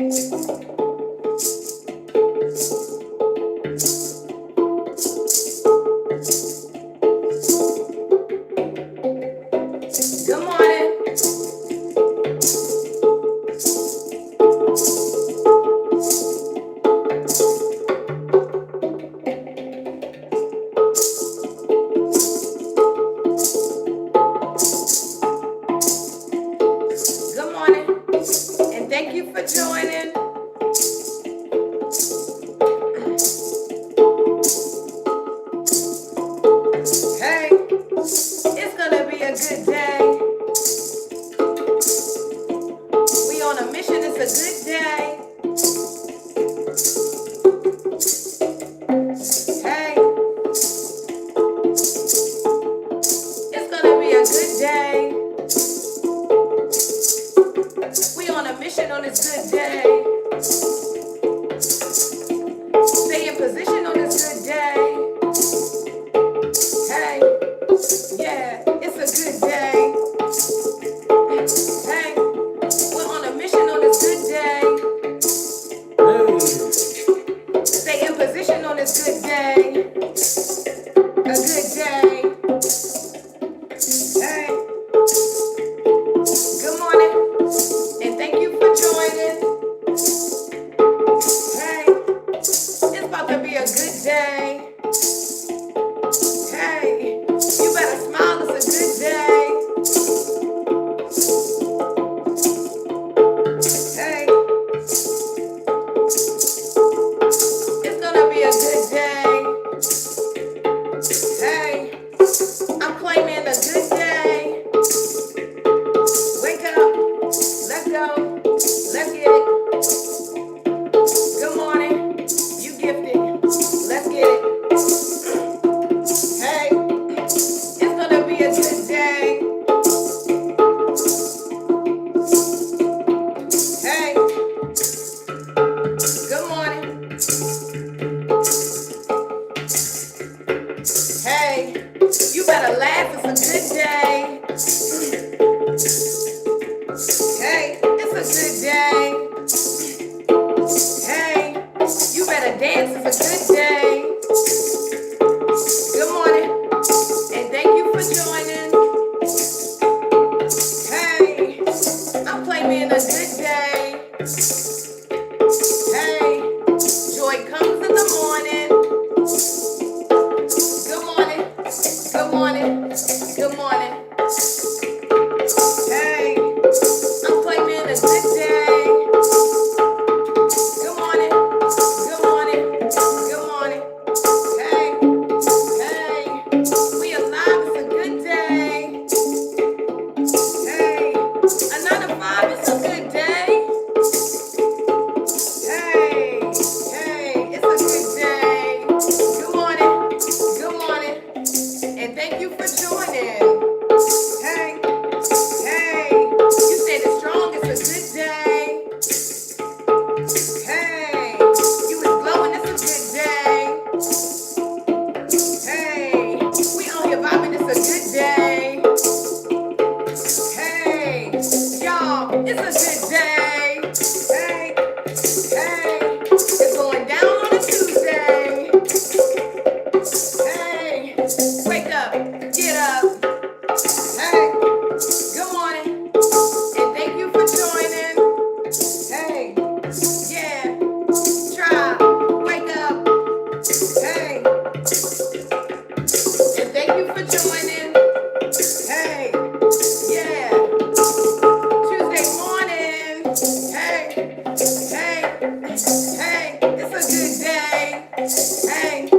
Good morning. Good morning. And thank you for joining. Hey, it's gonna be a good day. We on a mission, it's a good day. Hey, it's gonna be a good day. We on a mission on this good day. Stay in position on this good day. Hey, yeah, it's a good day. Hey, we're on a mission on this good day. Stay in position on this good day. A good day. Hey, good morning. And thank you for joining. Hey, it's about to be a good day. Hey, you better smile, it's a good day. Hey, it's gonna be a good day. Hey, I'm claiming a good day. Wake up, let's go, let's get it. Good morning, you gifted, let's get it. Hey, it's gonna be a good day. Hey, good morning. Hey, you better laugh, it's a good day. Hey, it's a good day. Hey, you better dance, it's a good day. Good morning, and thank you for joining. Hey, I'm claiming a good day. Hey, joy comes in the morning. Good morning, good morning, good morning. Hey, I'm claiming a good day. Good morning, good morning, good morning. Hey, hey, we alive, it's a good day. Hey, another 5 is a good day. Hey, hey, it's a good day. Good morning, and thank you for joining. Hey, hey, you said it's strong, it's a good day. Hey, you was glowing, it's a good day. Hey, we on here vibing, it's a good day. Hey, y'all, it's a good day. Hey, hey, it's going down on a Tuesday. Hey, wake up, get up. Hey, good morning, and thank you for joining. Hey, yeah, try, wake up. Hey, and thank you for joining. Hey, yeah, Tuesday morning. Hey, hey, hey, it's a good day. Hey,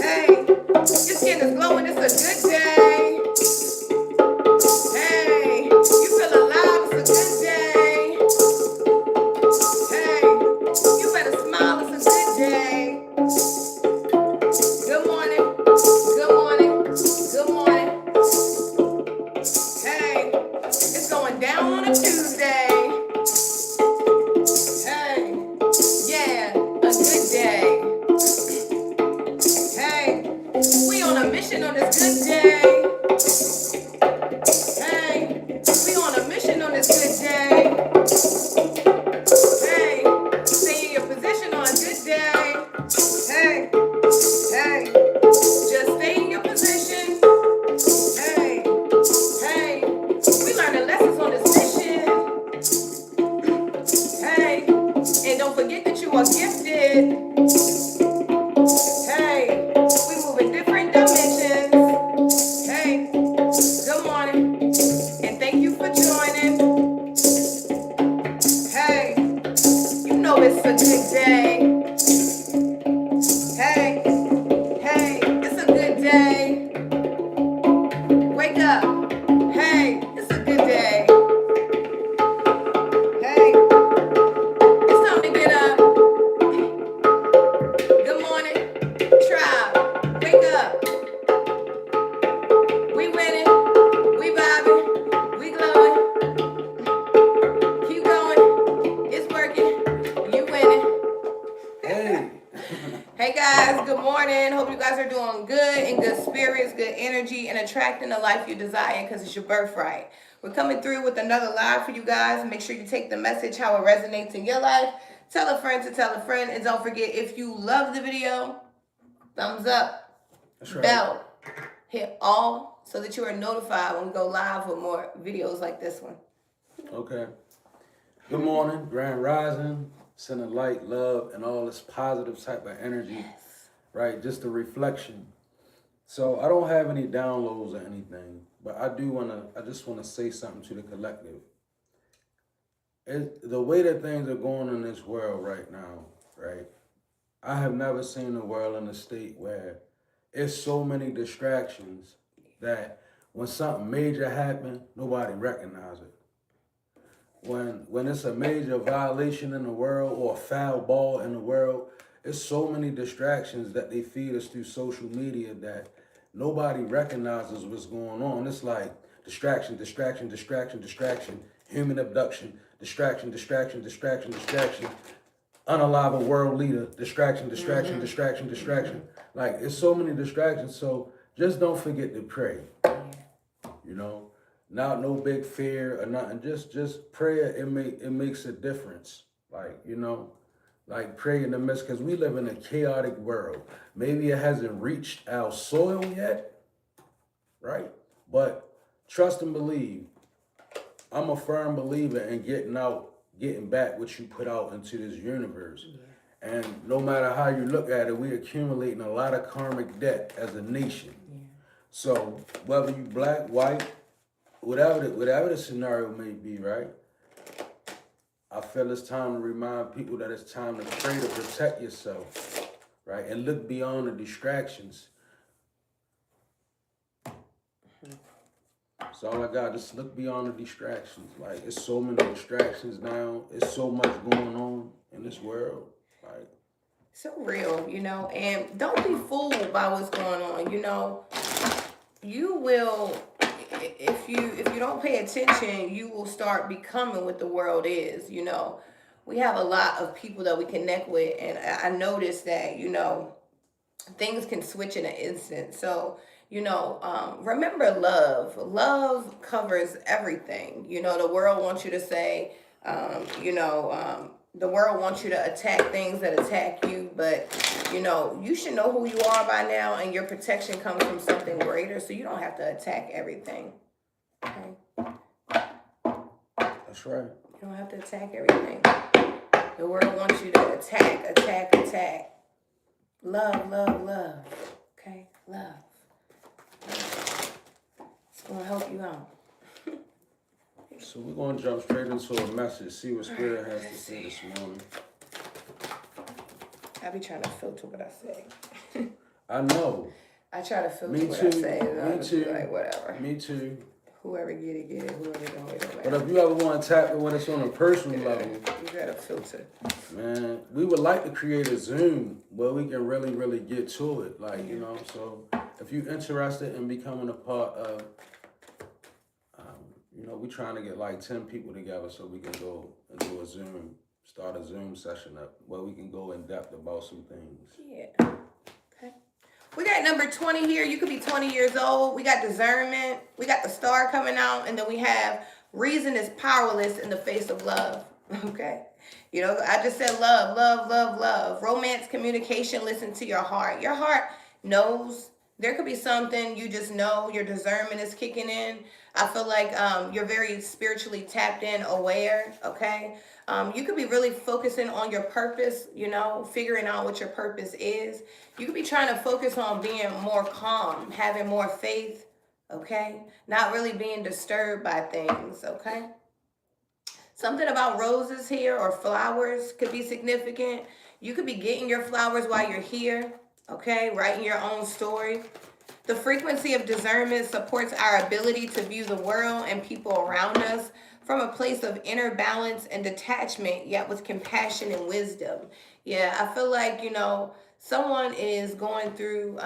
hey, your skin is glowing, it's a good day. Hey, you feel alive, it's a good day. Hey, you better smile, it's a good day. Good morning, good morning, good morning. Hey, it's going down on a Tuesday. Hey, yeah. more gifted. Hey, we move in different dimensions. Hey, good morning, and thank you for joining. Hey, you know it's a good day. Hey, hey, it's a good day. Wake up. Hey, it's a good day. Hey, it's time to get up. Good morning, tribe. Wake up. We winning. We vibing. We glowing. Keep going. It's working. You winning. Hey. Hey guys, good morning. Hope you guys are doing good, in good spirits, good energy, and attracting the life you desire because it's your birthright. We're coming through with another live for you guys. Make sure you take the message how it resonates in your life. Tell a friend to tell a friend. And don't forget, if you love the video, thumbs up, That's right. bell, hit all so that you are notified when we go live with more videos like this one. Okay. Good morning, Grand Rising, sending light, love, and all this positive type of energy. Yes. Right? Just a reflection. So I don't have any downloads or anything, but I just wanna say something to the collective. The way that things are going in this world right now, right? I have never seen a world in a state where it's so many distractions that when something major happens, nobody recognizes it. When it's a major violation in the world or a foul ball in the world, it's so many distractions that they feed us through social media that nobody recognizes what's going on. It's like distraction, distraction, distraction, distraction, human abduction, distraction, distraction, distraction, distraction, unalive world leader, distraction, distraction, distraction, distraction. Like it's so many distractions. So just don't forget to pray. You know, not no big fear or nothing. Just prayer. It makes a difference. Like pray in the midst, because we live in a chaotic world. Maybe it hasn't reached our soil yet, right? But trust and believe. I'm a firm believer in getting back what you put out into this universe. Yeah. And no matter how you look at it, we're accumulating a lot of karmic debt as a nation. Yeah. So whether you black, white, whatever the scenario may be, right? I feel it's time to remind people that it's time to pray to protect yourself, right? And look beyond the distractions. That's all I got. Just look beyond the distractions. Like, it's so many distractions now. It's so much going on in this world. Like, so real, and don't be fooled by what's going on. You will, if you don't pay attention, you will start becoming what the world is. We have a lot of people that we connect with, and I noticed that things can switch in an instant. So remember love. Love covers everything. The world wants you to say, the world wants you to attack things that attack you, but you should know who you are by now, and your protection comes from something greater, so you don't have to attack everything. Okay? That's right. You don't have to attack everything. The world wants you to attack. Love, love, love. Okay? Love. It's going to help you out. So we're going to jump straight into a message, see what Spirit has to say this morning. I be trying to filter what I say. I know. I try to filter Me what too. I say. Me too. Like, whatever. Me too. Whoever get it. Whoever don't, it don't matter. But if you ever want to tap it when it's on a personal level, you gotta filter. Man, we would like to create a Zoom where we can really, really get to it. Like, so if you're interested in becoming a part of, we're trying to get like 10 people together so we can go and do a Zoom, start a Zoom session up where we can go in depth about some things. Yeah. Okay. We got number 20 here. You could be 20 years old. We got discernment. We got the star coming out. And then we have reason is powerless in the face of love. Okay. I just said love, love, love, love. Romance, communication, listen to your heart. Your heart knows. There could be something you just know. Your discernment is kicking in. I feel like you're very spiritually tapped in, aware, okay? You could be really focusing on your purpose, you know, figuring out what your purpose is. You could be trying to focus on being more calm, having more faith, okay? Not really being disturbed by things, okay? Something about roses here or flowers could be significant. You could be getting your flowers while you're here, okay? Writing your own story. The frequency of discernment supports our ability to view the world and people around us from a place of inner balance and detachment, yet with compassion and wisdom. Yeah, I feel like, you know, someone is going through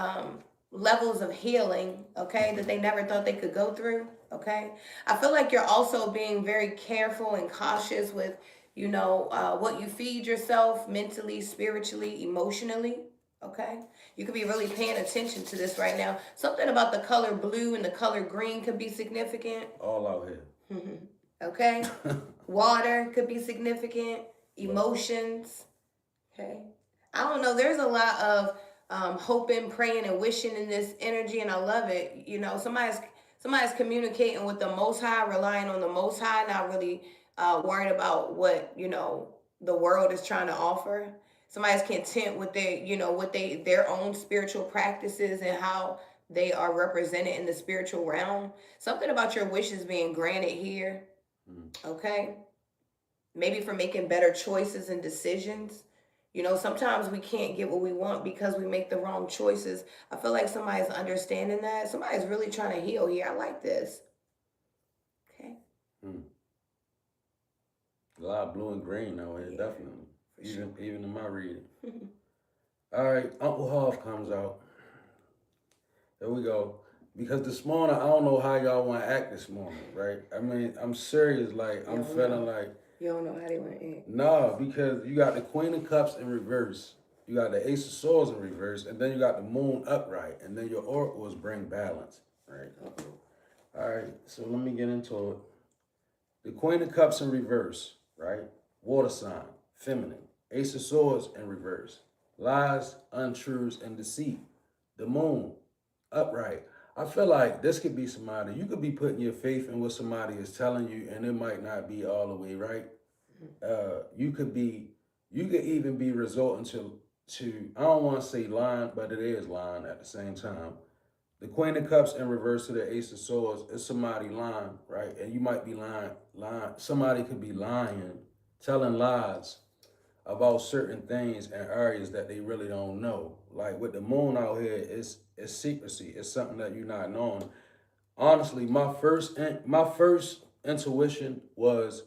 levels of healing, okay, that they never thought they could go through, okay? I feel like you're also being very careful and cautious with, you know, what you feed yourself mentally, spiritually, emotionally, okay? You could be really paying attention to this right now. Something about the color blue and the color green could be significant. All out here. Okay? Water could be significant. Emotions. Okay? I don't know. There's a lot of hoping, praying, and wishing in this energy, and I love it. You know, somebody's communicating with the Most High, relying on the Most High, not really worried about what, you know, the world is trying to offer. Somebody's content with their, you know, what their own spiritual practices and how they are represented in the spiritual realm. Something about your wishes being granted here. Okay? Maybe for making better choices and decisions. You know, sometimes we can't get what we want because we make the wrong choices. I feel like somebody's understanding that. Somebody's really trying to heal here. I like this. Okay. A lot of blue and green out here, definitely. Even in my reading. All right, Uncle Hoff comes out. There we go. Because this morning, I don't know how y'all want to act this morning, right? I mean, I'm serious. Like, I'm feeling like. You don't know how they want to act. No, because you got the Queen of Cups in reverse. You got the Ace of Swords in reverse. And then you got the Moon upright. And then your oracles bring balance, right? All right, so let me get into it. The Queen of Cups in reverse, right? Water sign, feminine. Ace of Swords in reverse. Lies, untruths, and deceit. The Moon, upright. I feel like this could be somebody, you could be putting your faith in what somebody is telling you, and it might not be all the way right. You could even be resorting to I don't want to say lying, but it is lying at the same time. The Queen of Cups in reverse to the Ace of Swords is somebody lying, right? And you might be lying. Somebody could be lying, telling lies about certain things and areas that they really don't know. Like with the Moon out here, it's secrecy. It's something that you're not knowing. Honestly, my first intuition was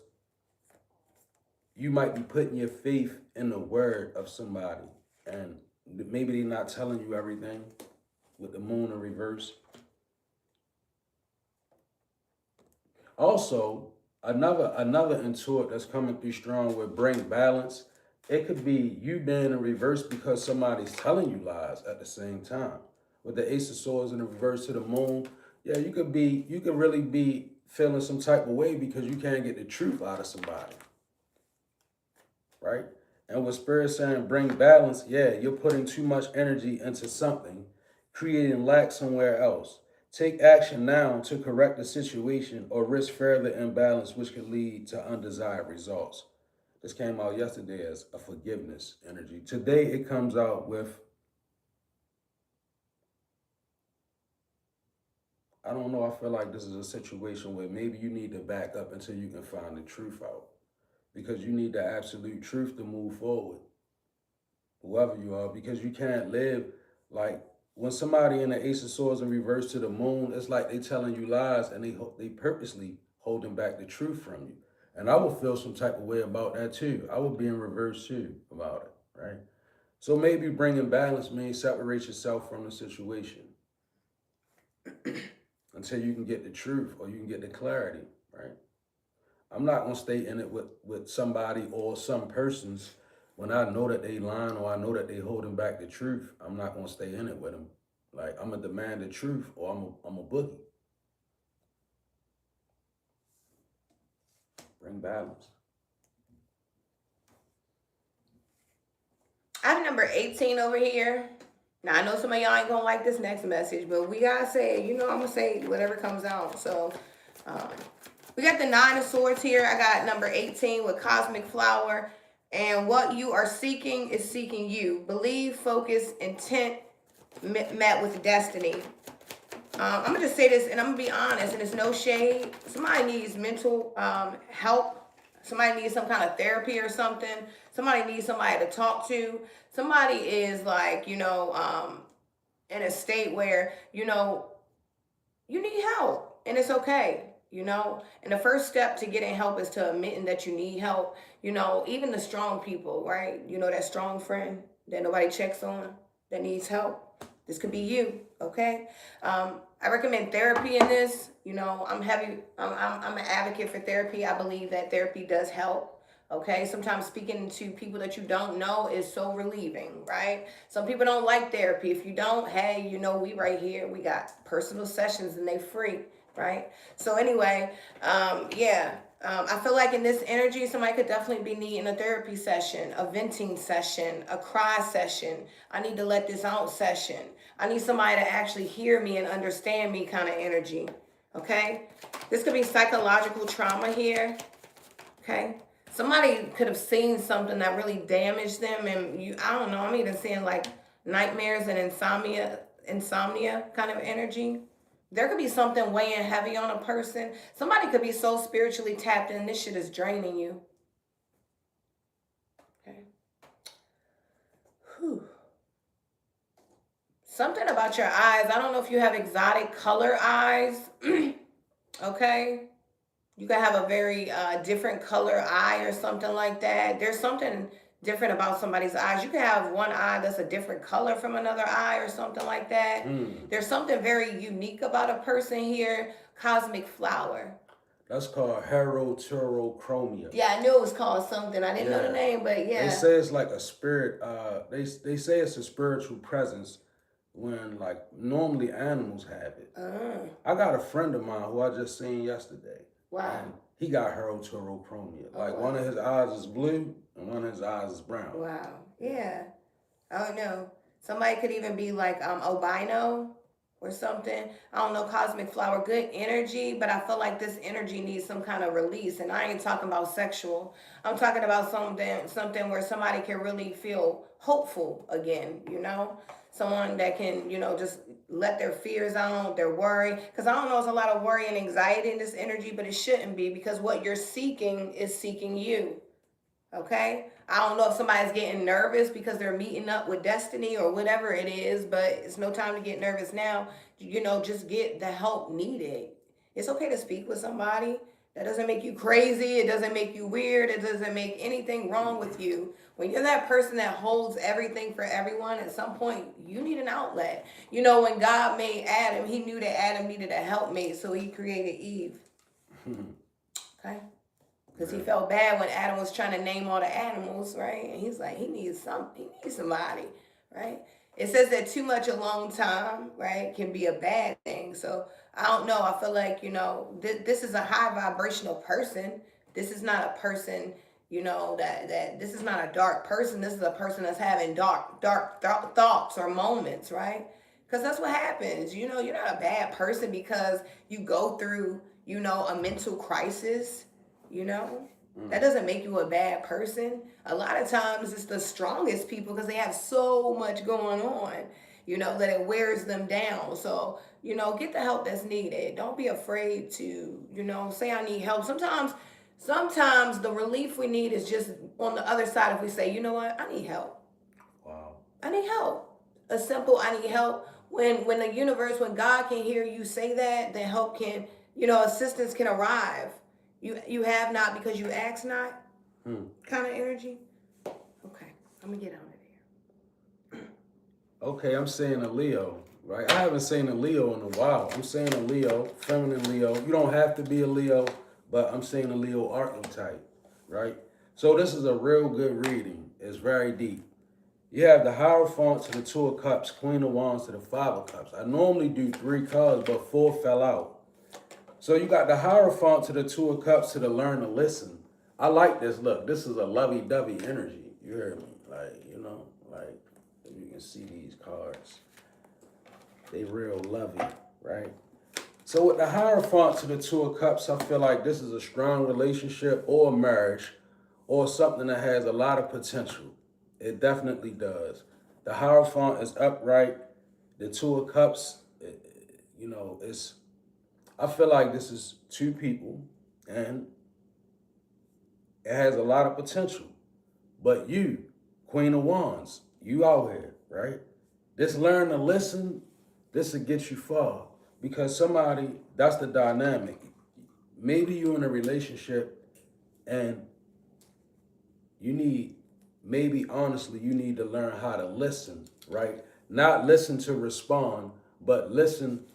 you might be putting your faith in the word of somebody, and maybe they're not telling you everything. With the Moon in reverse. Also, another intuit that's coming through strong would bring balance. It could be you being in reverse because somebody's telling you lies at the same time. With the Ace of Swords in the reverse to the Moon, yeah, you could really be feeling some type of way because you can't get the truth out of somebody. Right? And with Spirit saying bring balance, yeah, you're putting too much energy into something, creating lack somewhere else. Take action now to correct the situation or risk further imbalance, which could lead to undesired results. This came out yesterday as a forgiveness energy. Today it comes out with, I don't know, I feel like this is a situation where maybe you need to back up until you can find the truth out. Because you need the absolute truth to move forward. Whoever you are, because you can't live like, when somebody in the Ace of Swords in reverse to the Moon, it's like they telling you lies and they purposely holding back the truth from you. And I would feel some type of way about that too. I would be in reverse too about it, right? So maybe bringing balance means separate yourself from the situation until you can get the truth or you can get the clarity, right? I'm not gonna stay in it with somebody or some persons when I know that they lying or I know that they holding back the truth. I'm not gonna stay in it with them. Like, I'm gonna demand the truth or I'm a boogie. Bring balance. I have number 18 over here. Now, I know some of y'all ain't gonna like this next message, but we gotta say, you know, I'm gonna say whatever comes out. So, We got the Nine of Swords here. I got number 18 with Cosmic Flower. And what you are seeking is seeking you. Believe, focus, intent met with destiny. I'm going to just say this, and I'm going to be honest, and it's no shade. Somebody needs mental help. Somebody needs some kind of therapy or something. Somebody needs somebody to talk to. Somebody is like, in a state where, you need help. And it's okay. And the first step to getting help is to admitting that you need help. Even the strong people, right? That strong friend that nobody checks on that needs help. This could be you, okay? I recommend therapy in this. I'm an advocate for therapy. I believe that therapy does help. Okay, sometimes speaking to people that you don't know is so relieving, right? Some people don't like therapy. If you don't, hey, we right here. We got personal sessions and they free, right? So anyway, I feel like in this energy, somebody could definitely be needing a therapy session, a venting session, a cry session. I need to let this out session. I need somebody to actually hear me and understand me kind of energy, okay? This could be psychological trauma here, okay? Somebody could have seen something that really damaged them, and I don't know, I'm even seeing like nightmares and insomnia kind of energy. There could be something weighing heavy on a person. Somebody could be so spiritually tapped in, this shit is draining you. Okay. Whew. Something about your eyes. I don't know if you have exotic color eyes. Okay. You could have a very different color eye or something like that. There's something different about somebody's eyes. You can have one eye that's a different color from another eye or something like that. There's something very unique about a person here. Cosmic Flower. That's called heterochromia. Yeah, I knew it was called something. I didn't know the name, but yeah. They say it's like a spirit. They say it's a spiritual presence when like normally animals have it. I got a friend of mine who I just seen yesterday. Wow. And he got heterochromia. Like one of his eyes is blue and one of his eyes is brown. Wow. Yeah. Oh no. Somebody could even be like albino or something. I don't know, Cosmic Flower, good energy, but I feel like this energy needs some kind of release. And I ain't talking about sexual. I'm talking about something where somebody can really feel hopeful again, Someone that can, just let their fears out, their worry. Because I don't know, there's a lot of worry and anxiety in this energy, but it shouldn't be, because what you're seeking is seeking you. Okay? I don't know if somebody's getting nervous because they're meeting up with destiny or whatever it is, but it's no time to get nervous now. Just get the help needed. It's okay to speak with somebody. That doesn't make you crazy. It doesn't make you weird. It doesn't make anything wrong with you. When you're that person that holds everything for everyone, at some point, you need an outlet. When God made Adam, he knew that Adam needed a helpmate, so he created Eve. Okay? Because he felt bad when Adam was trying to name all the animals, right? And he's like, he needs somebody, right? It says that too much alone time, right, can be a bad thing. So I don't know. I feel like, this is a high vibrational person. This is not a person, that this is not a dark person. This is a person that's having dark thoughts or moments, right? Because that's what happens. You're not a bad person because you go through, a mental crisis, That doesn't make you a bad person. A lot of times it's the strongest people because they have so much going on, that it wears them down. So, get the help that's needed. Don't be afraid to, say I need help. Sometimes the relief we need is just on the other side. If we say, you know what, I need help. Wow. I need help. A simple, I need help. When the universe, when God can hear you say that, then help can, assistance can arrive. You have not because you ask not, kind of energy. Okay, I'm gonna get out of there. Okay, I'm saying a Leo, right? I haven't seen a Leo in a while. I'm saying a Leo, feminine Leo. You don't have to be a Leo, but I'm saying a Leo archetype, right? So this is a real good reading. It's very deep. You have the Hierophant to the Two of Cups, Queen of Wands to the Five of Cups. I normally do 3 cards, but 4 fell out. So you got the Hierophant to the Two of Cups to the Learn to Listen. I like this. Look, this is a lovey-dovey energy. You hear me? Like, you can see these cards. They real lovey, right? So with the Hierophant to the Two of Cups, I feel like this is a strong relationship or a marriage or something that has a lot of potential. It definitely does. The Hierophant is upright. The Two of Cups, it's. I feel like this is two people, and it has a lot of potential. But you, Queen of Wands, you out here, right? This learn to listen, this will get you far. Because somebody, that's the dynamic. Maybe you're in a relationship and you need, maybe honestly, you need to learn how to listen, right? Not listen to respond, but listen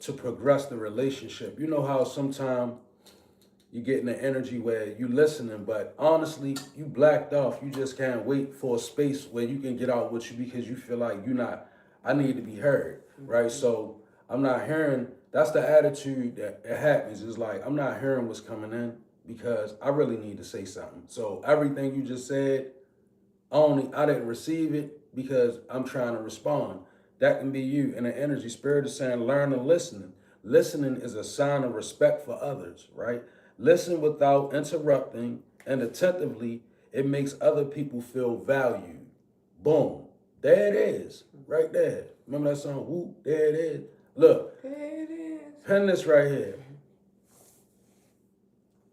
to progress the relationship. You know how sometimes you get in the energy where you listening, but honestly, you blacked off. You just can't wait for a space where you can get out with you because you feel like you're not, I need to be heard, right? So I'm not hearing, that's the attitude that it happens. It's like, I'm not hearing what's coming in because I really need to say something. So everything you just said, I didn't receive it because I'm trying to respond. That can be you. And the energy spirit is saying, learn to listen. Listening is a sign of respect for others, right? Listen without interrupting and attentively. It makes other people feel valued. Boom. There it is. Right there. Remember that song? Whoop, there it is. Look, There it is. pen this right here.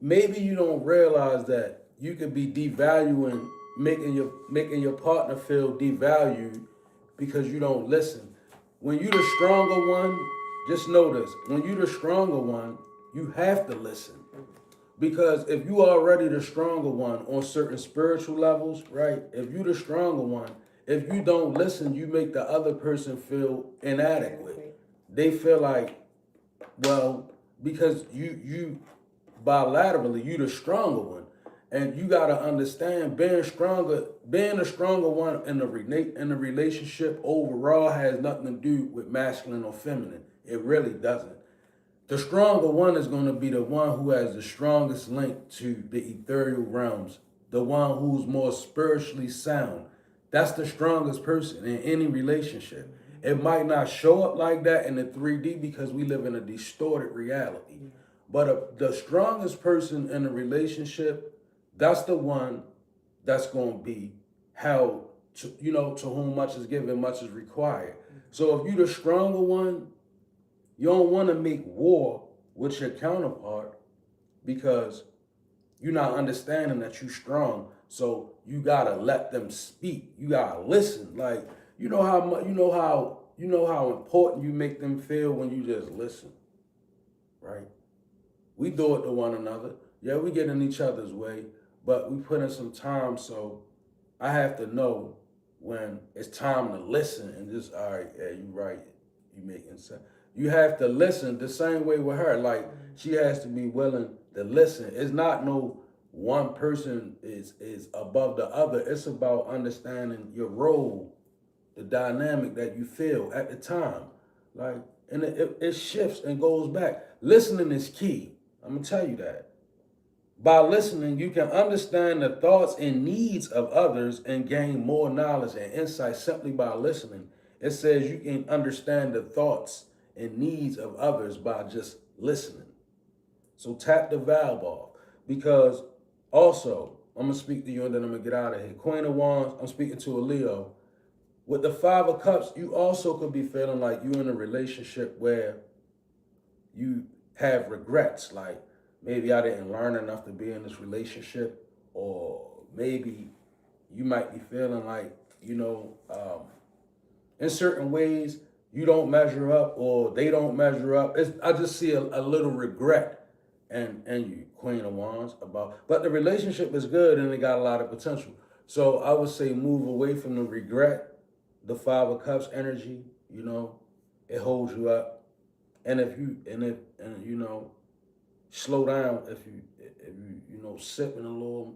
Maybe you don't realize that you could be devaluing, making your partner feel devalued because you don't listen. When you the stronger one, just know this. When you the stronger one, you have to listen. Because if you already the stronger one on certain spiritual levels, right? If you the stronger one, if you don't listen, you make the other person feel inadequate. They feel like, well, because you bilaterally, you the stronger one. And you gotta understand being the stronger one in the relationship overall has nothing to do with masculine or feminine. It really doesn't. The stronger one is gonna be the one who has the strongest link to the ethereal realms, the one who's more spiritually sound. That's the strongest person in any relationship. It might not show up like that in the 3D because we live in a distorted reality. But the strongest person in a relationship, that's the one that's going to be held to, to whom much is given, much is required. So if you're the stronger one, you don't want to make war with your counterpart because you're not understanding that you're strong. So you gotta let them speak. You gotta listen. Like you know how important you make them feel when you just listen, right? We do it to one another. Yeah, we get in each other's way, but we put in some time. So I have to know when it's time to listen and just, all right, yeah, you right, you making sense. You have to listen the same way with her. Like she has to be willing to listen. It's not no one person is above the other. It's about understanding your role, the dynamic that you feel at the time. Like, and it shifts and goes back. Listening is key. I'm gonna tell you that. By listening, you can understand the thoughts and needs of others and gain more knowledge and insight simply by listening. It says you can understand the thoughts and needs of others by just listening. So tap the valve off. Because also, I'm gonna speak to you and then I'm gonna get out of here. Queen of Wands, I'm speaking to a Leo. With the Five of Cups, you also could be feeling like you're in a relationship where you have regrets, like maybe I didn't learn enough to be in this relationship, or maybe you might be feeling like, in certain ways you don't measure up or they don't measure up. I just see a little regret and you, Queen of Wands, but the relationship is good and it got a lot of potential. So I would say move away from the regret, the Five of Cups energy, it holds you up. And if slow down if you sipping a little,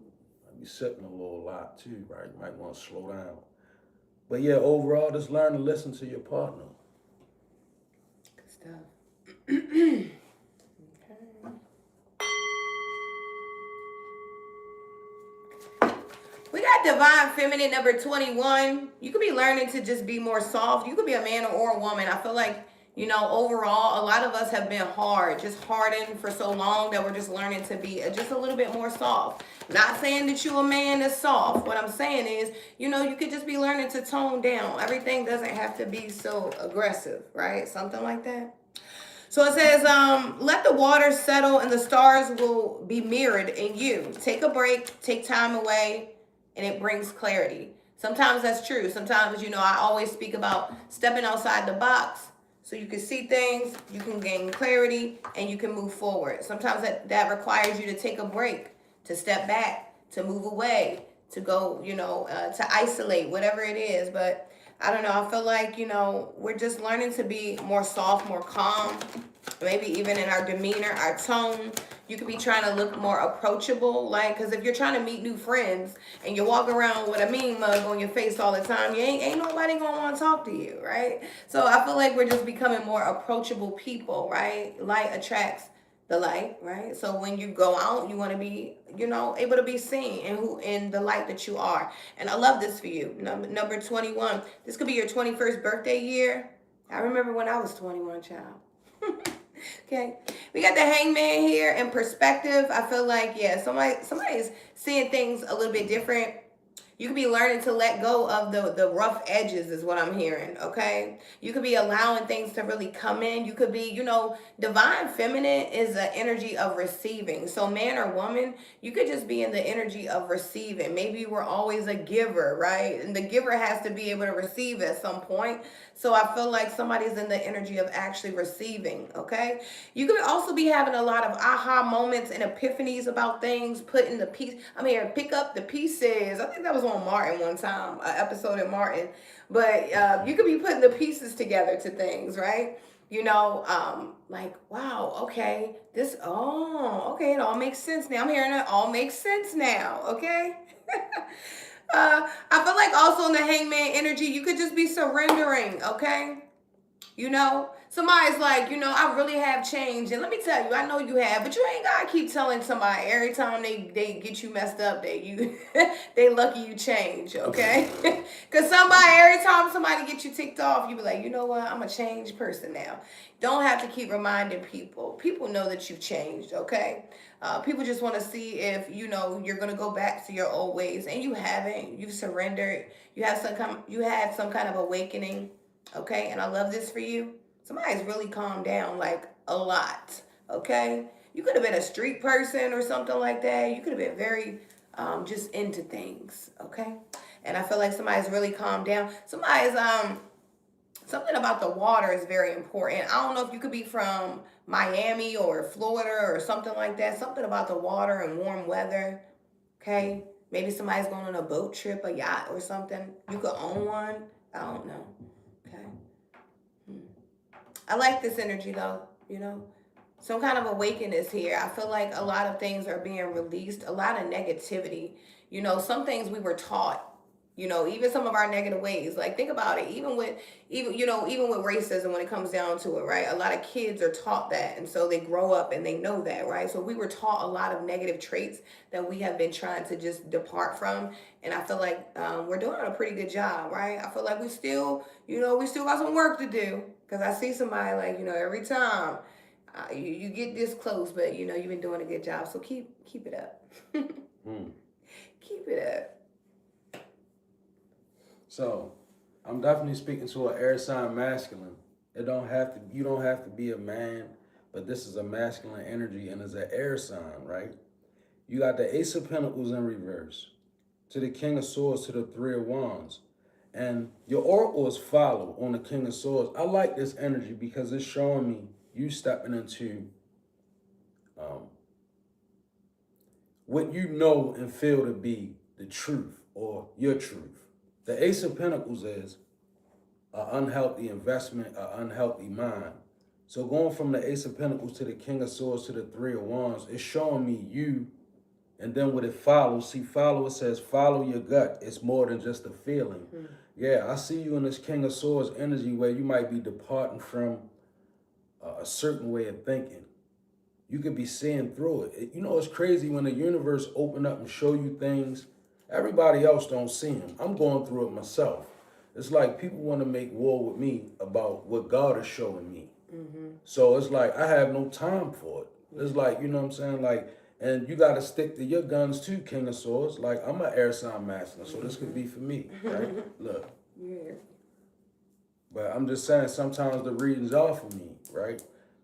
I be sipping a little lot too, right? You might want to slow down. But yeah, overall, just learn to listen to your partner. Good stuff. Okay. We got Divine Feminine number 21. You could be learning to just be more soft. You could be a man or a woman. I feel like You know, overall, a lot of us have been hard, just hardened for so long that we're just learning to be just a little bit more soft. Not saying that you a man that's soft. What I'm saying is, you know, you could just be learning to tone down. Everything doesn't have to be so aggressive, right? Something like that. So it says, let the waters settle and the stars will be mirrored in you. Take a break, take time away, and it brings clarity. Sometimes that's true. Sometimes, you know, I always speak about stepping outside the box so you can see things, you can gain clarity, and you can move forward. Sometimes that requires you to take a break, to step back, to move away, to go, you know, to isolate, whatever it is. But I don't know. I feel like, you know, we're just learning to be more soft, more calm, maybe even in our demeanor, our tone. You could be trying to look more approachable, like, because if you're trying to meet new friends and you walk around with a mean mug on your face all the time, you ain't nobody gonna want to talk to you, right? So I feel like we're just becoming more approachable people, right? Light attracts the light, right? So when you go out, you want to be, you know, able to be seen in the light that you are. And I love this for you. Number 21. This could be your 21st birthday year. I remember when I was 21, child. Okay, we got the hangman here in perspective. I feel like, yeah, somebody's seeing things a little bit different. You could be learning to let go of the rough edges is what I'm hearing, okay? You could be allowing things to really come in. You could be, you know, divine feminine is the energy of receiving. So man or woman, you could just be in the energy of receiving. Maybe you were always a giver, right? And the giver has to be able to receive at some point. So I feel like somebody's in the energy of actually receiving, okay? You could also be having a lot of aha moments and epiphanies about things, putting the piece, I'm here, pick up the pieces. I think that was on Martin one time, an episode of Martin. But you could be putting the pieces together to things, right? You know, like, wow, okay, okay, it all makes sense now. I'm hearing it all makes sense now, okay? I feel like also in the hangman energy, you could just be surrendering, okay? You know, somebody's like, you know, I really have changed. And let me tell you, I know you have, but you ain't gotta keep telling somebody every time they get you messed up that you they lucky you change, okay? Cause every time somebody gets you ticked off, you be like, you know what, I'm a changed person now. Don't have to keep reminding people. People know that you've changed, okay? People just want to see if, you know, you're gonna go back to your old ways, and you haven't. You've surrendered. You had some kind of awakening. Okay, and I love this for you. Somebody's really calmed down, like a lot. Okay, you could have been a street person or something like that. You could have been very just into things. Okay, and I feel like somebody's really calmed down. Something about the water is very important. I don't know if you could be from Miami or Florida or something like that. Something about the water and warm weather. Okay, maybe somebody's going on a boat trip, a yacht or something. You could own one. I don't know. Okay. I like this energy though, you know. Some kind of awakening is here. I feel like a lot of things are being released, a lot of negativity. You know, some things we were taught, you know, even some of our negative ways. Like think about it, even with racism when it comes down to it, right? A lot of kids are taught that, and so they grow up and they know that, right? So we were taught a lot of negative traits that we have been trying to just depart from, and I feel like we're doing a pretty good job, right? I feel like we still got some work to do, because I see somebody like, you know, every time you get this close, but you know you've been doing a good job, so keep it up. Keep it up. So, I'm definitely speaking to an air sign masculine. You don't have to be a man, but this is a masculine energy and it's an air sign, right? You got the Ace of Pentacles in reverse, to the King of Swords, to the Three of Wands. And your oracle is follow on the King of Swords. I like this energy because it's showing me you stepping into what you know and feel to be the truth or your truth. The Ace of Pentacles is an unhealthy investment, an unhealthy mind. So going from the Ace of Pentacles to the King of Swords to the Three of Wands, it's showing me you. And then what it follows, see, follow, it says follow your gut. It's more than just a feeling. Yeah, I see you in this King of Swords energy where you might be departing from a certain way of thinking. You could be seeing through it. You know, it's crazy when the universe open up and show you things. Everybody else don't see them. I'm going through it myself. it's like people want to make war with me about what God is showing me. So it's like I have no time for it. It's like, you know what I'm saying? Like, and you got to stick to your guns too, King of Swords. Like, I'm an air sign master, so this could be for me, right? Look. Yeah. But I'm just saying sometimes the readings are for me, right?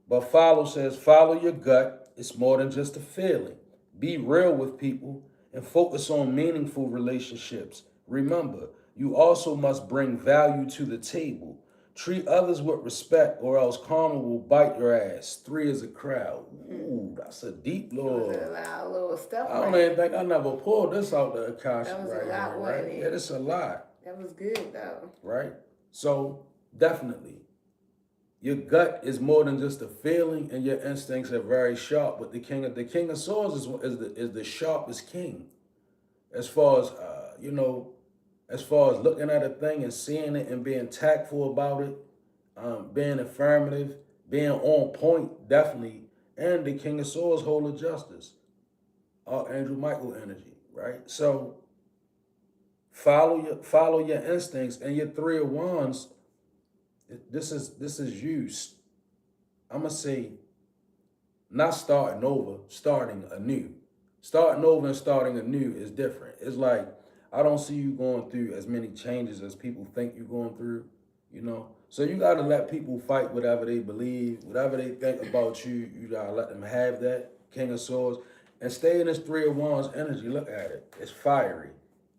But follow your gut. It's more than just a feeling. Be real with people and focus on meaningful relationships. Remember, you also must bring value to the table. Treat others with respect, or else karma will bite your ass. 3 is a crowd. Ooh, that's a deep That was little. a lot of little stuff. I don't Right? even think I never pulled this out the Akasha That was a right lot, here, wasn't right? it? Yeah, it's a lot, That was good though. right? So definitely, your gut is more than just a feeling, and your instincts are very sharp. But the King of Swords is the sharpest king, as far as as far as looking at a thing and seeing it and being tactful about it, being affirmative, being on point, definitely. And the King of Swords, whole of justice, Archangel Michael energy, right? So follow your instincts, and your 3 of Wands. This is you. I'm gonna say, not starting over, starting anew. Starting over and starting anew is different. It's like I don't see you going through as many changes as people think you're going through, you know. So you gotta let people fight whatever they believe, whatever they think about you. You gotta let them have that, King of Swords, and stay in this 3 of Wands energy. Look at it; it's fiery.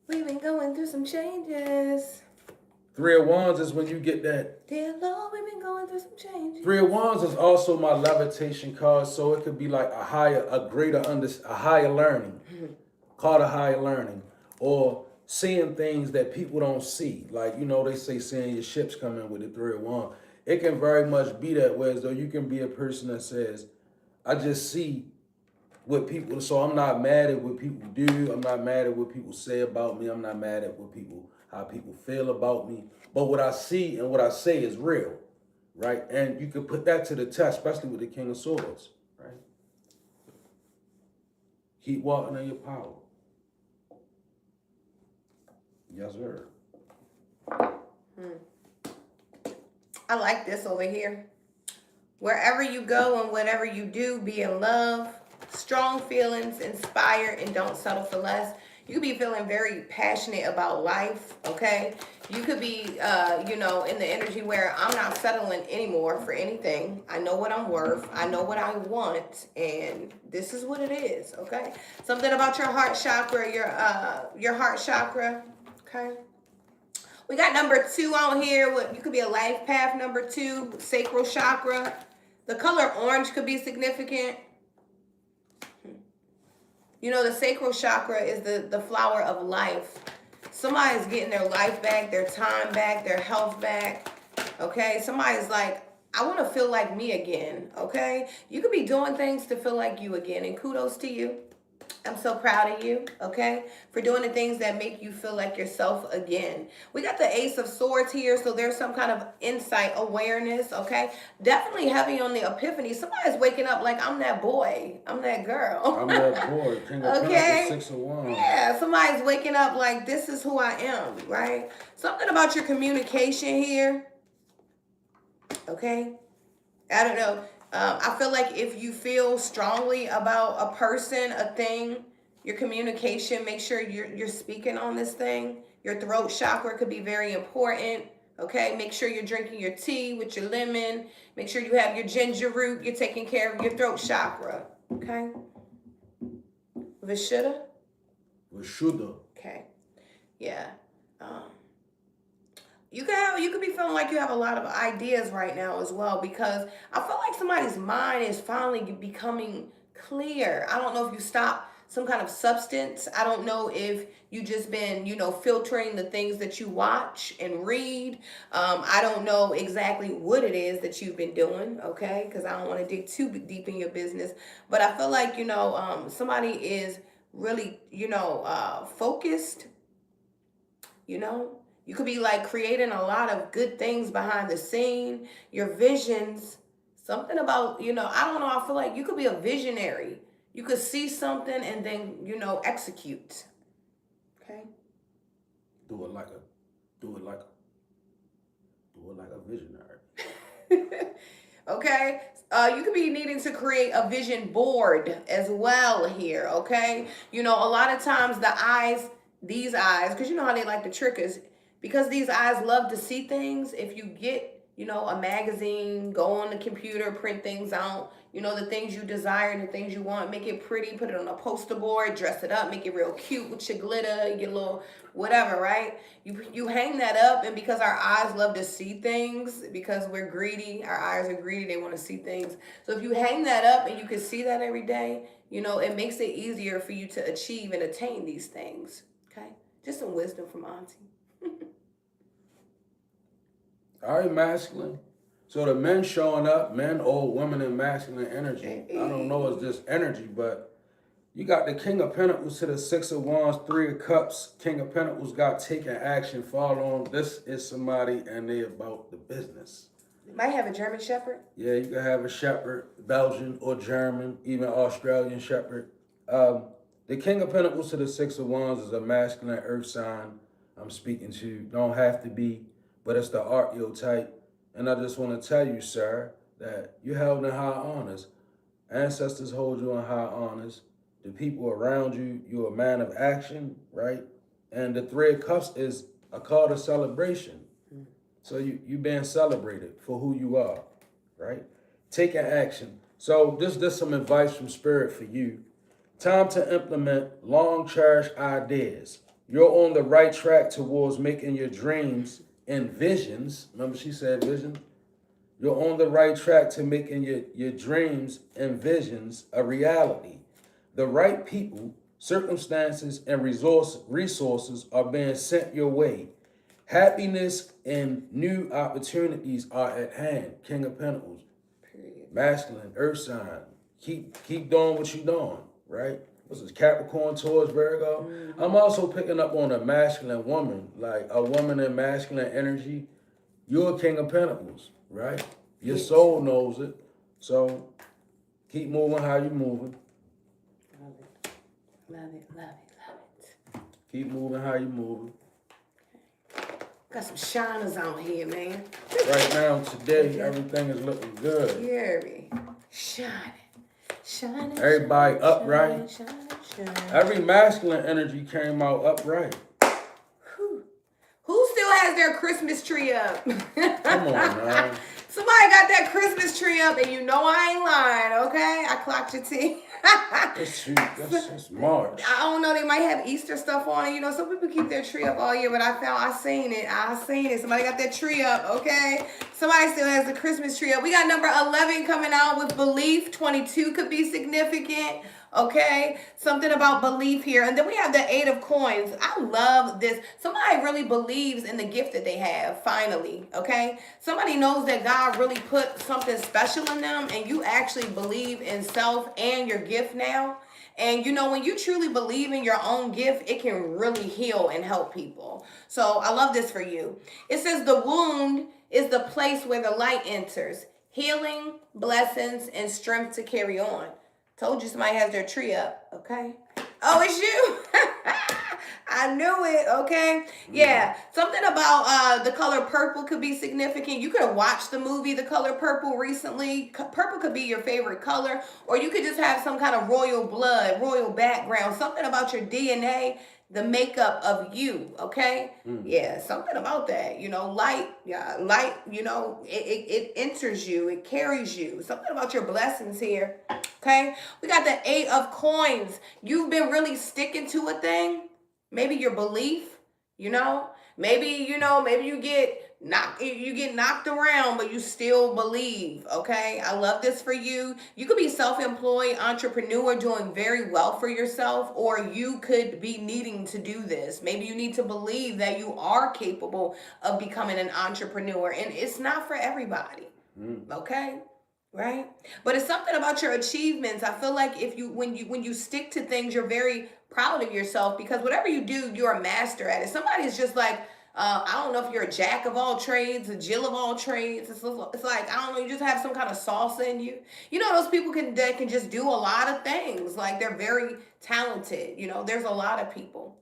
We've been going through some changes. 3 of Wands is when you get that. Dear Lord, we've been going through some changes. 3 of Wands is also my levitation card, so it could be like a higher learning, called a higher learning, or seeing things that people don't see. Like, you know, they say seeing your ships coming with the 3 of Wands. It can very much be that way, as though you can be a person that says, I just see what people, so I'm not mad at what people do. I'm not mad at what people say about me. I'm not mad at how people feel about me. But what I see and what I say is real, right? And you can put that to the test, especially with the King of Swords, right? Keep walking in your power. Yes, sir. I like this over here. Wherever you go and whatever you do, be in love, strong feelings, inspired, and don't settle for less. You could be feeling very passionate about life, okay? You could be, in the energy where I'm not settling anymore for anything. I know what I'm worth. I know what I want, and this is what it is, okay? Something about your heart chakra, your heart chakra, okay? We got number 2 on here. You could be a life path number 2, sacral chakra. The color orange could be significant. You know, the sacral chakra is the flower of life. Somebody's getting their life back, their time back, their health back. Okay? Somebody's like, I want to feel like me again. Okay? You could be doing things to feel like you again. And kudos to you. I'm so proud of you, okay, for doing the things that make you feel like yourself again. We got the Ace of Swords here, so there's some kind of insight, awareness, okay? Definitely heavy on the epiphany. Somebody's waking up like, I'm that boy. I'm that girl. I'm that boy. King of Okay? Pentacles, 6 of Wands. Yeah, somebody's waking up like, this is who I am, right? Something about your communication here, okay? I don't know. I feel like if you feel strongly about a person, a thing, your communication, make sure you're speaking on this thing. Your throat chakra could be very important. Okay, make sure you're drinking your tea with your lemon. Make sure you have your ginger root. You're taking care of your throat chakra. Okay. Vishuddha. Vishuddha. Okay. Yeah. You could be feeling like you have a lot of ideas right now as well, because I feel like somebody's mind is finally becoming clear. I don't know if you stop some kind of substance. I don't know if you just been, filtering the things that you watch and read. I don't know exactly what it is that you've been doing, okay? Because I don't want to dig too deep in your business. But I feel like, somebody is really, focused, You could be like creating a lot of good things behind the scene, your visions, something about, I don't know. I feel like you could be a visionary. You could see something and then, execute. Okay. Do it like Do it like a visionary. Okay, you could be needing to create a vision board as well here. Okay, you know, a lot of times the eyes, these eyes, because you know how they like to trick us, because these eyes love to see things. If you get, you know, a magazine, go on the computer, print things out, you know, the things you desire, the things you want, make it pretty, put it on a poster board, dress it up, make it real cute with your glitter, your little whatever, right? You hang that up, and because our eyes love to see things, because we're greedy, our eyes are greedy, they want to see things. So if you hang that up and you can see that every day, you know, it makes it easier for you to achieve and attain these things. Okay? Just some wisdom from Auntie. All right, masculine. So the men showing up, men, old women, and masculine energy. I don't know, it's just energy, but you got the King of Pentacles to the Six of Wands, Three of Cups. King of Pentacles got taken action, follow on. This is somebody and they about the business. You might have a German Shepherd. Yeah, you can have a Shepherd, Belgian or German, even Australian Shepherd. The King of Pentacles to the Six of Wands is a masculine earth sign I'm speaking to. Don't have to be, but it's the archetype. And I just want to tell you, sir, that you're held in high honors. Ancestors hold you in high honors. The people around you, you're a man of action, right? And the Three of Cups is a call to celebration. So you being celebrated for who you are, right? Taking action. So this is some advice from Spirit for you. Time to implement long cherished ideas. You're on the right track towards making your dreams and visions. Remember she said vision? You're on the right track to making your dreams and visions a reality. The right people, circumstances, and resources are being sent your way. Happiness and new opportunities are at hand. King of Pentacles. Period. Masculine, earth sign. Keep doing what you're doing, right? This is Capricorn, Taurus, Virgo. Mm-hmm. I'm also picking up on a masculine woman, like a woman in masculine energy. You're a King of Pentacles, right? Your soul knows it. So keep moving how you're moving. Love it. Love it, love it, love it. Keep moving how you're moving. Got some shiners out here, man. Right now, today, everything is looking good. Gary, shining. Everybody upright. Shining. Every masculine energy came out upright. Who still has their Christmas tree up? Come on, man. Somebody got that Christmas tree up, and you know I ain't lying, okay? I clocked your tea. That's March. I don't know, they might have Easter stuff on it. You know, some people keep their tree up all year, but I seen it. Somebody got that tree up, okay? Somebody still has the Christmas tree up. We got number 11 coming out with belief. 22 could be significant. Okay, something about belief here. And then we have the Eight of Coins. I love this. Somebody really believes in the gift that they have, finally, okay? Somebody knows that God really put something special in them, and you actually believe in self and your gift now. And you know, when you truly believe in your own gift, it can really heal and help people. So I love this for you. It says the wound is the place where the light enters. Healing, blessings, and strength to carry on. Told you somebody has their tree up, okay? Oh, it's you. I knew it, okay? Yeah, something about the color purple could be significant. You could have watched the movie The Color Purple recently. Purple could be your favorite color, or you could just have some kind of royal blood, royal background, something about your DNA, the makeup of you, okay? Yeah, something about that, you know, light, you know, it enters you, it carries you. Something about your blessings here, okay? We got the Eight of Coins. You've been really sticking to a thing. Maybe your belief, you know, maybe you get knocked around, but you still believe, okay? I love this for you. You could be self-employed entrepreneur doing very well for yourself, or you could be needing to do this. Maybe you need to believe that you are capable of becoming an entrepreneur, and it's not for everybody, okay? Right? But it's something about your achievements. I feel like when you stick to things, you're very proud of yourself, because whatever you do, you're a master at it. Somebody's just like, I don't know if you're a jack of all trades, a Jill of all trades. It's like, I don't know, you just have some kind of salsa in you. You know, those people that can just do a lot of things. Like, they're very talented. You know, there's a lot of people.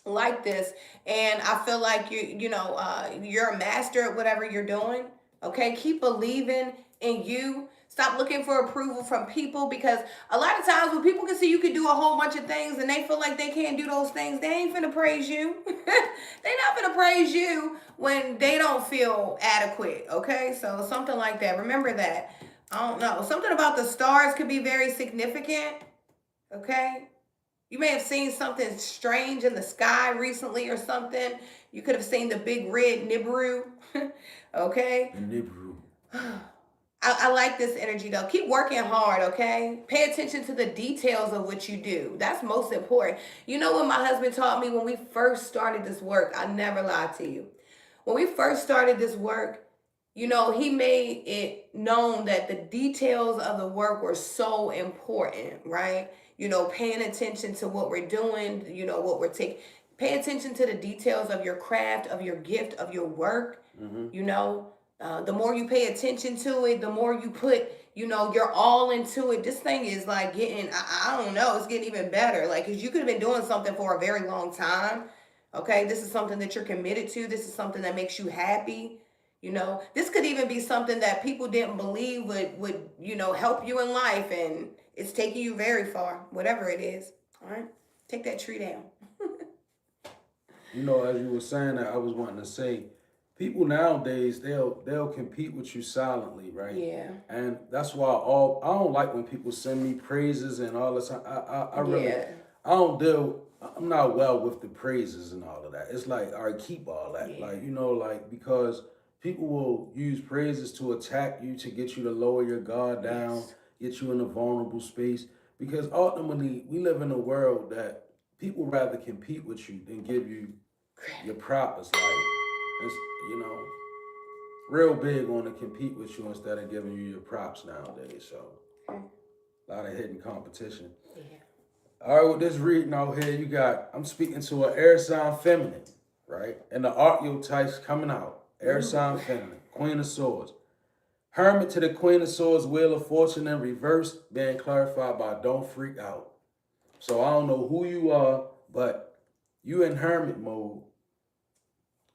like this, and I feel like you're a master at whatever you're doing. Okay, keep believing in you. Stop looking for approval from people, because a lot of times when people can see you can do a whole bunch of things and they feel like they can't do those things, they ain't finna praise you. They not finna praise you when they don't feel adequate. Okay, so something like that. Remember that. I don't know. Something about the stars could be very significant. Okay, you may have seen something strange in the sky recently or something. You could have seen the big red Nibiru. Okay. Nibiru. I like this energy though. Keep working hard, okay? Pay attention to the details of what you do. That's most important. You know what my husband taught me when we first started this work? I never lied to you. When we first started this work, he made it known that the details of the work were so important, right? Paying attention to what we're doing, what we're taking. Pay attention to the details of your craft, of your gift, of your work. The more you pay attention to it, the more you put, you're all into it. This thing is like getting, I don't know, it's getting even better. Like, because you could have been doing something for a very long time. Okay, this is something that you're committed to. This is something that makes you happy. This could even be something that people didn't believe would help you in life, and it's taking you very far, whatever it is. All right, take that tree down. As you were saying that, I was wanting to say, people nowadays they'll compete with you silently, right? Yeah. And that's why I don't like when people send me praises and all this. I really I'm not well with the praises and all of that. It's like, all right, keep all that. Yeah. Like, because people will use praises to attack you, to get you to lower your guard down, get you in a vulnerable space. Because ultimately, we live in a world that people rather compete with you than give you your props. Like, it's, real big on to compete with you instead of giving you your props nowadays. So, a lot of hidden competition. Yeah. All right, with this reading out here, I'm speaking to an air sign feminine, right? And the archetypes coming out. Air sign feminine, Queen of Swords. Hermit to the Queen of Swords, Wheel of Fortune in reverse, being clarified by don't freak out. So I don't know who you are, but you in Hermit mode.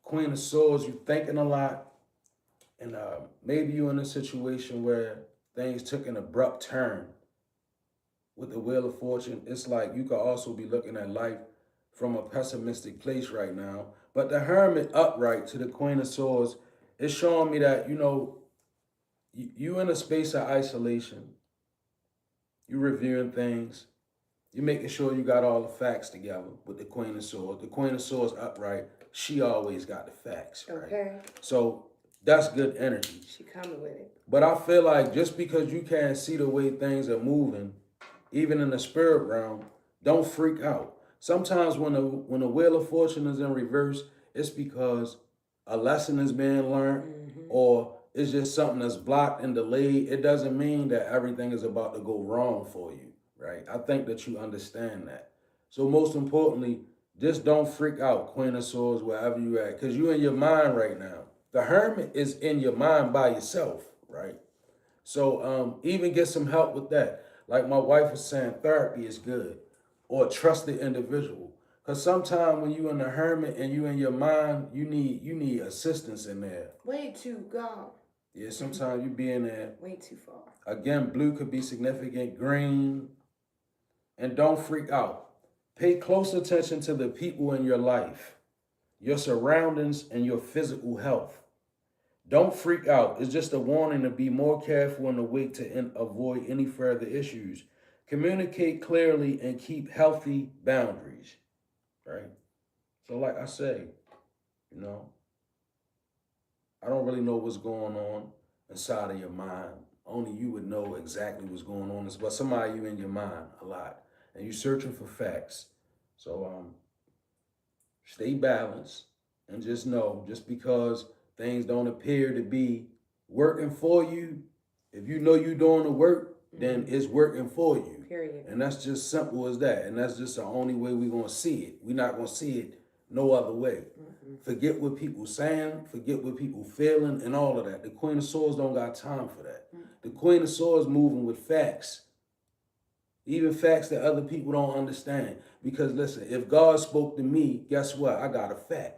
Queen of Swords, you thinking a lot. And maybe you in a situation where things took an abrupt turn. With the Wheel of Fortune, it's like you could also be looking at life from a pessimistic place right now. But the Hermit upright to the Queen of Swords is showing me that, you in a space of isolation. You reviewing things. You're making sure you got all the facts together with the Queen of Swords. The Queen of Swords upright, she always got the facts, right? Okay. So that's good energy. She coming with it. But I feel like just because you can't see the way things are moving, even in the spirit realm, don't freak out. Sometimes when the Wheel of Fortune is in reverse, it's because a lesson is being learned, or it's just something that's blocked and delayed. It doesn't mean that everything is about to go wrong for you, right? I think that you understand that. So most importantly, just don't freak out, Queen of Swords, wherever you're at, because you're in your mind right now. The Hermit is in your mind by yourself, right? So even get some help with that. Like my wife was saying, therapy is good, or trust the individual. Because sometimes when you in the Hermit and you in your mind, you need assistance in there. Way too gone. Yeah, sometimes you be in there. Way too far. Again, blue could be significant, green. And don't freak out. Pay close attention to the people in your life, your surroundings, and your physical health. Don't freak out. It's just a warning to be more careful and awake to avoid any further issues. Communicate clearly and keep healthy boundaries, right? So like I say, I don't really know what's going on inside of your mind. Only you would know exactly what's going on. But somebody you in your mind a lot. And you're searching for facts. So stay balanced and just know, just because things don't appear to be working for you, if you know you're doing the work, then it's working for you. Period. And that's just simple as that. And that's just the only way we're going to see it. We're not going to see it no other way. Forget what people saying, forget what people feeling, and all of that. The Queen of Swords don't got time for that. The Queen of Swords moving with facts. Even facts that other people don't understand. Because listen, if God spoke to me, guess what? I got a fact.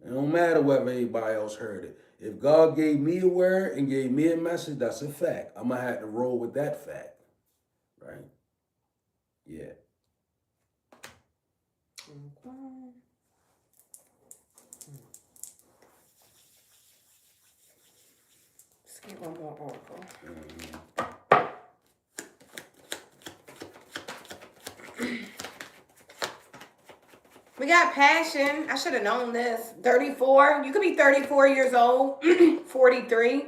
It don't matter whether anybody else heard it. If God gave me a word and gave me a message, that's a fact. I'm going to have to roll with that fact. Right? Yeah. Okay. Let's get one more oracle. We got passion. I should have known this. 34. You could be 34 years old, 43.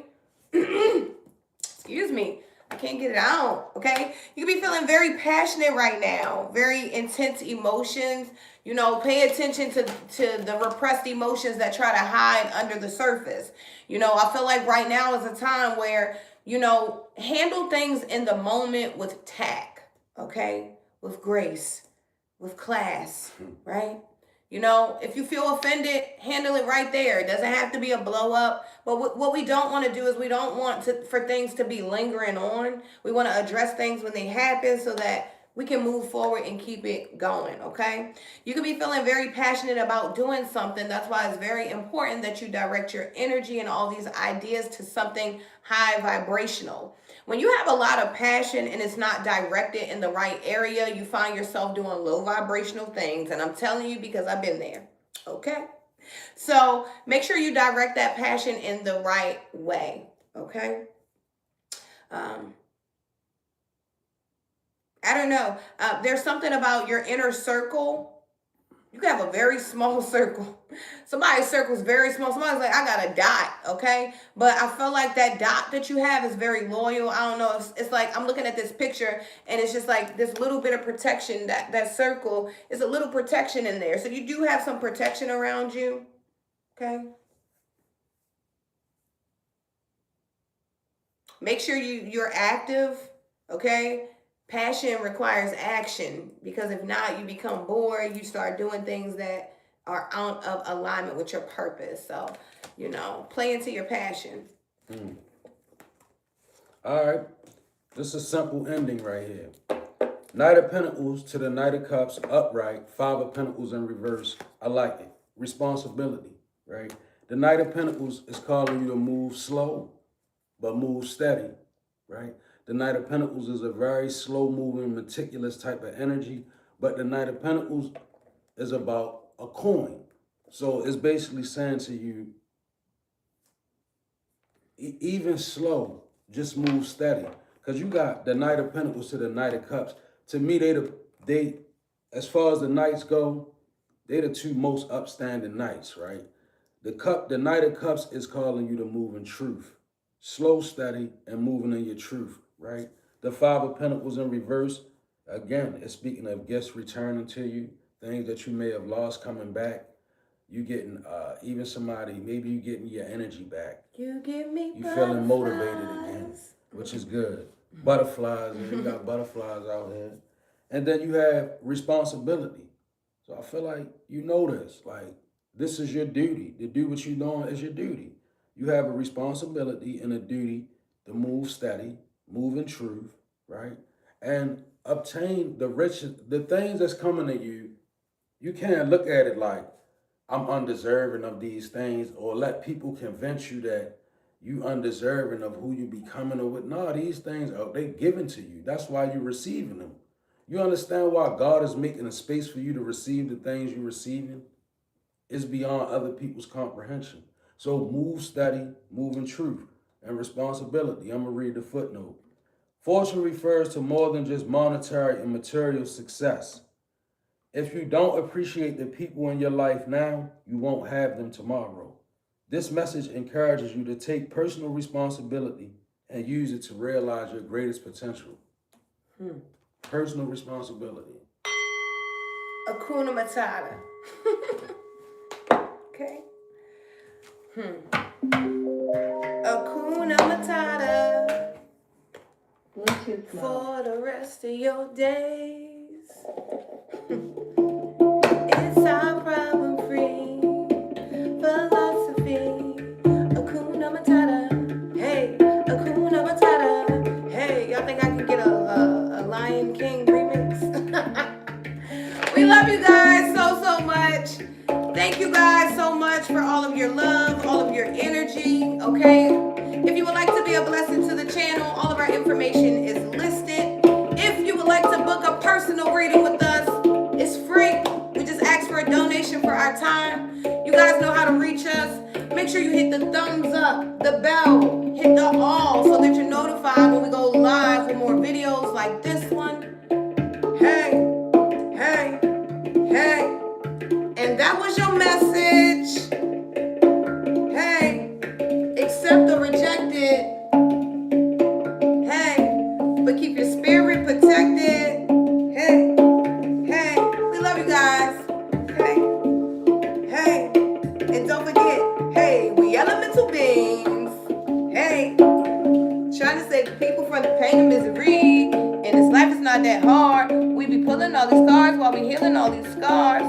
Excuse me. I can't get it out. Okay. You could be feeling very passionate right now. Very intense emotions. You know, pay attention to the repressed emotions that try to hide under the surface. You know, I feel like right now is a time where, you know, handle things in the moment with tact. Okay. With grace. With class, right? You know, if you feel offended, handle it right there. It doesn't have to be a blow up. But what we don't want to do is we don't want for things to be lingering on. We want to address things when they happen so that we can move forward and keep it going, okay? You could be feeling very passionate about doing something. That's why it's very important that you direct your energy and all these ideas to something high vibrational. When you have a lot of passion and it's not directed in the right area, you find yourself doing low vibrational things. And I'm telling you because I've been there, okay? So make sure you direct that passion in the right way, okay? I don't know. There's something about your inner circle. You can have a very small circle. Somebody's circle is very small. Somebody's like, I got a dot, okay? But I feel like that dot that you have is very loyal. I don't know. It's like I'm looking at this picture and it's just like this little bit of protection. That circle is a little protection in there. So you do have some protection around you, okay? Make sure you're active, okay? Passion requires action because if not, you become bored. You start doing things that are out of alignment with your purpose. So, you know, play into your passion. All right. This is a simple ending right here. Knight of Pentacles to the Knight of Cups, upright. Five of Pentacles in reverse. I like it. Responsibility, right? The Knight of Pentacles is calling you to move slow, but move steady, right? The Knight of Pentacles is a very slow-moving, meticulous type of energy, but the Knight of Pentacles is about a coin. So it's basically saying to you, even slow, just move steady. Because you got the Knight of Pentacles to the Knight of Cups. To me, they as far as the Knights go, they're the two most upstanding Knights, right? The Knight of Cups is calling you to move in truth. Slow, steady, and moving in your truth, right? The Five of Pentacles in reverse, again, it's speaking of gifts returning to you, things that you may have lost coming back. You getting, even somebody, maybe you getting your energy back. You give me You feeling motivated again, which is good. Butterflies, you got butterflies out here. And then you have responsibility. So I feel like you know this, like this is your duty. To do what you're doing is your duty. You have a responsibility and a duty to move steady, move in truth, right? And obtain the riches, the things that's coming to you. You can't look at it like I'm undeserving of these things or let people convince you that you undeserving of who you becoming or what. No, these things are they given to you. That's why you're receiving them. You understand why God is making a space for you to receive the things you're receiving? It's beyond other people's comprehension. So move steady, move in truth and responsibility. I'm going to read the footnote. Fortune refers to more than just monetary and material success. If you don't appreciate the people in your life now, you won't have them tomorrow. This message encourages you to take personal responsibility and use it to realize your greatest potential. Personal responsibility. Hakuna Matata. Okay. Hakuna Matata for the rest of your days. It's our problem-free philosophy. Hakuna Matata. Hey, Hakuna Matata. Hey, y'all think I can get a Lion King remix? We love you guys so much. Thank you guys so much for all of your love, all of your energy, okay? If you would like to be a blessing to the channel, all of our information is listed. If you would like to book a personal reading with us, it's free. We just ask for a donation for our time. You guys know how to reach us. Make sure you hit the thumbs up, the bell, hit the all so that you're notified when we go live with more videos like this one. Hey, hey, hey. And that was your message. Hey, accept or reject it. Hey, but keep your spirit protected. Hey, hey, we love you guys. Hey, hey, and don't forget, hey, we elemental beings. Hey, trying to save people from the pain and misery. And this life is not that hard. We be pulling all these cards while we healing all these scars.